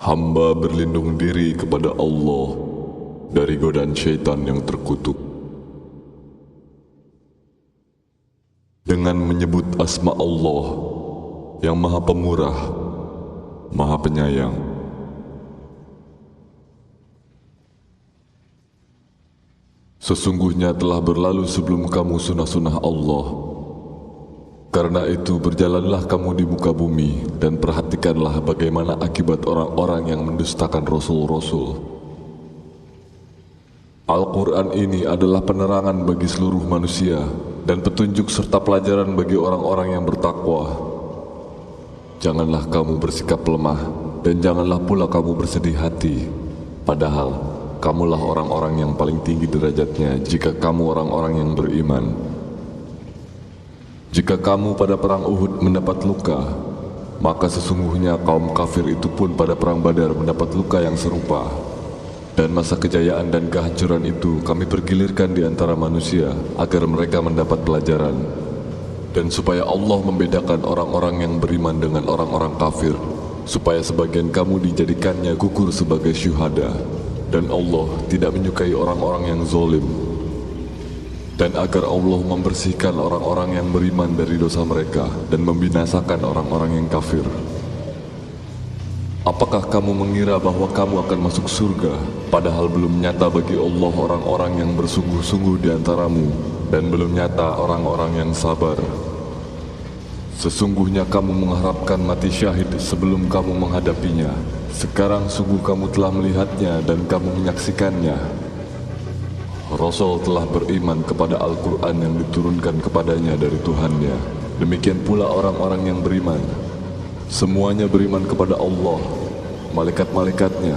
Hamba berlindung diri kepada Allah dari godaan syaitan yang terkutuk. Dengan menyebut asma Allah yang Maha Pemurah, Maha Penyayang. Sesungguhnya telah berlalu sebelum kamu sunnah-sunnah Allah. Karena itu berjalanlah kamu di muka bumi dan perhatikanlah bagaimana akibat orang-orang yang mendustakan Rasul-Rasul. Al-Quran ini adalah penerangan bagi seluruh manusia dan petunjuk serta pelajaran bagi orang-orang yang bertakwa. Janganlah kamu bersikap lemah dan janganlah pula kamu bersedih hati. Padahal kamulah orang-orang yang paling tinggi derajatnya jika kamu orang-orang yang beriman. Jika kamu pada perang Uhud mendapat luka, maka sesungguhnya kaum kafir itu pun pada perang Badar mendapat luka yang serupa. Dan masa kejayaan dan kehancuran itu kami pergilirkan di antara manusia agar mereka mendapat pelajaran. Dan supaya Allah membedakan orang-orang yang beriman dengan orang-orang kafir, supaya sebagian kamu dijadikannya gugur sebagai syuhada. Dan Allah tidak menyukai orang-orang yang zalim. Dan agar Allah membersihkan orang-orang yang beriman dari dosa mereka dan membinasakan orang-orang yang kafir. Apakah kamu mengira bahwa kamu akan masuk surga, padahal belum nyata bagi Allah orang-orang yang bersungguh-sungguh di antaramu, dan belum nyata orang-orang yang sabar? Sesungguhnya kamu mengharapkan mati syahid sebelum kamu menghadapinya. Sekarang sungguh kamu telah melihatnya dan kamu menyaksikannya. Rasul telah beriman kepada Al-Quran yang diturunkan kepadanya dari Tuhannya. Demikian pula orang-orang yang beriman. Semuanya beriman kepada Allah, malaikat-malaikatnya,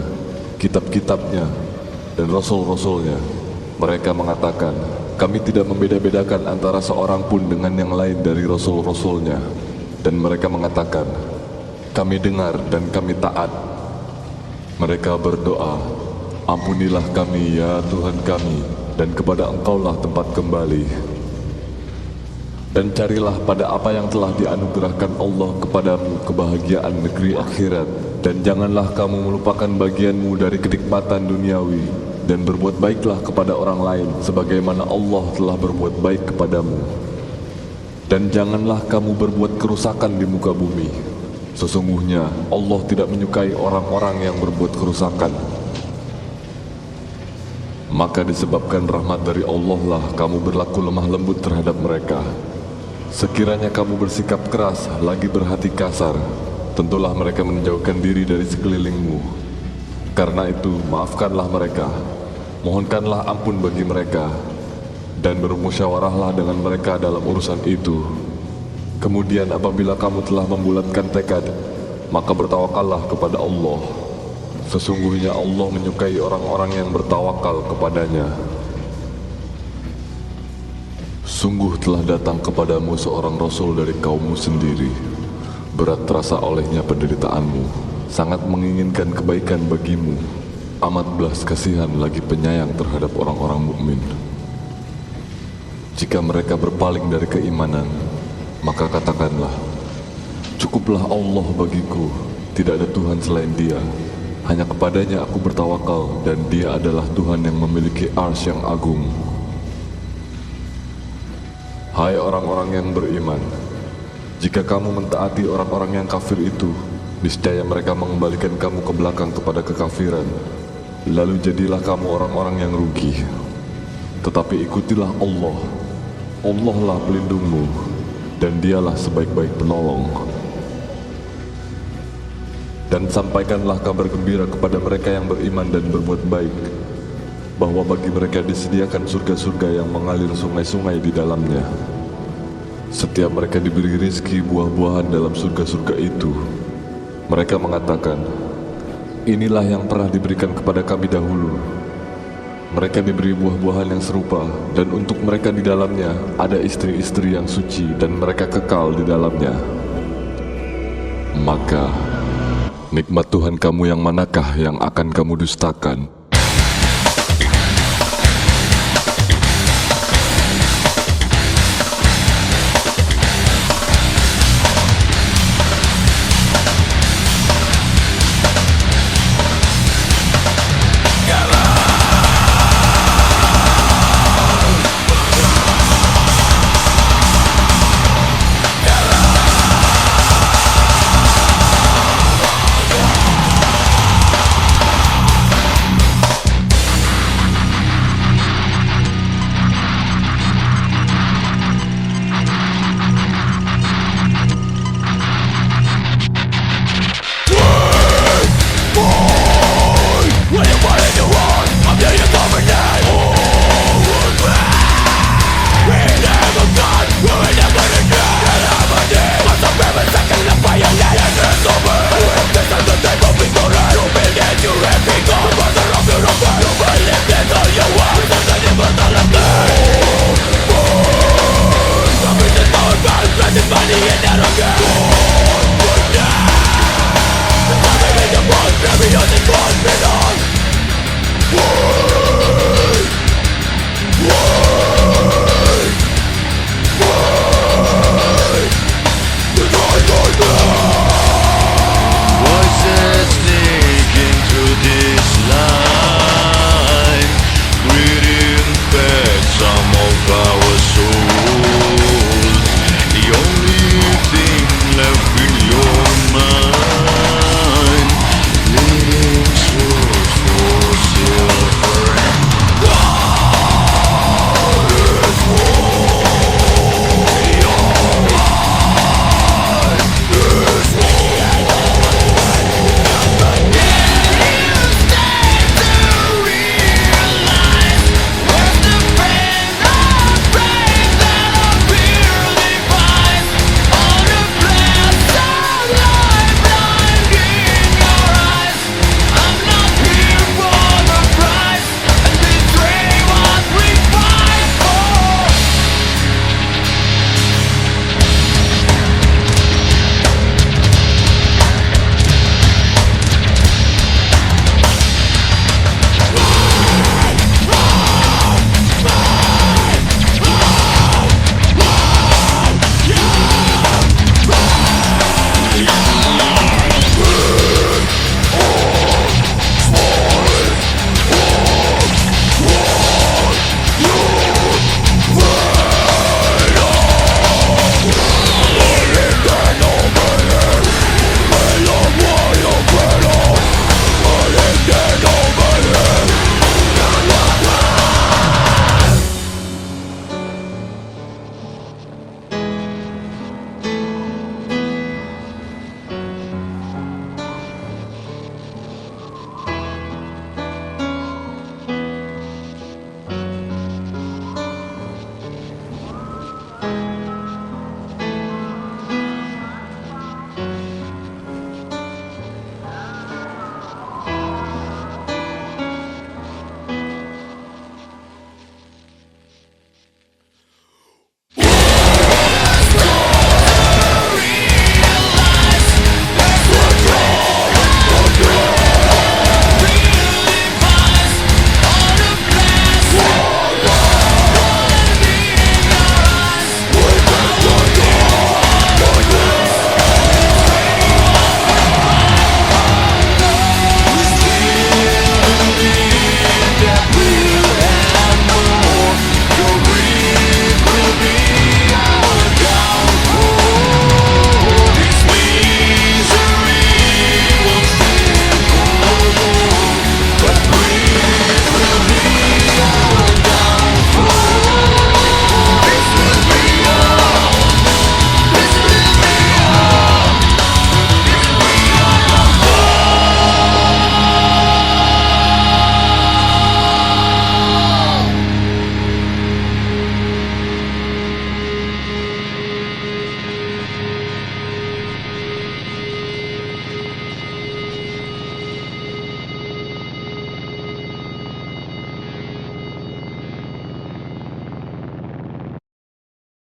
kitab-kitabnya, dan Rasul-Rasulnya. Mereka mengatakan, kami tidak membeda-bedakan antara seorang pun dengan yang lain dari Rasul-Rasulnya. Dan mereka mengatakan, kami dengar dan kami taat. Mereka berdoa, ampunilah kami ya Tuhan kami, dan kepada Engkaulah tempat kembali. Dan carilah pada apa yang telah dianugerahkan Allah kepadamu kebahagiaan negeri akhirat. Dan janganlah kamu melupakan bagianmu dari kenikmatan duniawi. Dan berbuat baiklah kepada orang lain sebagaimana Allah telah berbuat baik kepadamu. Dan janganlah kamu berbuat kerusakan di muka bumi. Sesungguhnya Allah tidak menyukai orang-orang yang berbuat kerusakan. Maka disebabkan rahmat dari Allah lah kamu berlaku lemah lembut terhadap mereka. Sekiranya kamu bersikap keras lagi berhati kasar, tentulah mereka menjauhkan diri dari sekelilingmu. Karena itu maafkanlah mereka, mohonkanlah ampun bagi mereka, dan bermusyawarahlah dengan mereka dalam urusan itu. Kemudian apabila kamu telah membulatkan tekad, maka bertawakallah kepada Allah. Sesungguhnya Allah menyukai orang-orang yang bertawakal kepadanya. Sungguh telah datang kepadamu seorang Rasul dari kaummu sendiri. Berat terasa olehnya penderitaanmu, sangat menginginkan kebaikan bagimu, amat belas kasihan lagi penyayang terhadap orang-orang mukmin. Jika mereka berpaling dari keimanan, maka katakanlah, cukuplah Allah bagiku, tidak ada Tuhan selain Dia. Hanya kepadanya aku bertawakal, dan Dia adalah Tuhan yang memiliki arsy yang agung. Hai orang-orang yang beriman, jika kamu mentaati orang-orang yang kafir itu, niscaya mereka mengembalikan kamu ke belakang kepada kekafiran. Lalu jadilah kamu orang-orang yang rugi. Tetapi ikutilah Allah. Allah lah pelindungmu, dan Dialah sebaik-baik penolong. Dan sampaikanlah kabar gembira kepada mereka yang beriman dan berbuat baik, bahwa bagi mereka disediakan surga-surga yang mengalir sungai-sungai di dalamnya. Setiap mereka diberi rizki buah-buahan dalam surga-surga itu. Mereka mengatakan, inilah yang pernah diberikan kepada kami dahulu. Mereka diberi buah-buahan yang serupa, dan untuk mereka di dalamnya ada istri-istri yang suci, dan mereka kekal di dalamnya. Maka nikmat Tuhan kamu yang manakah yang akan kamu dustakan?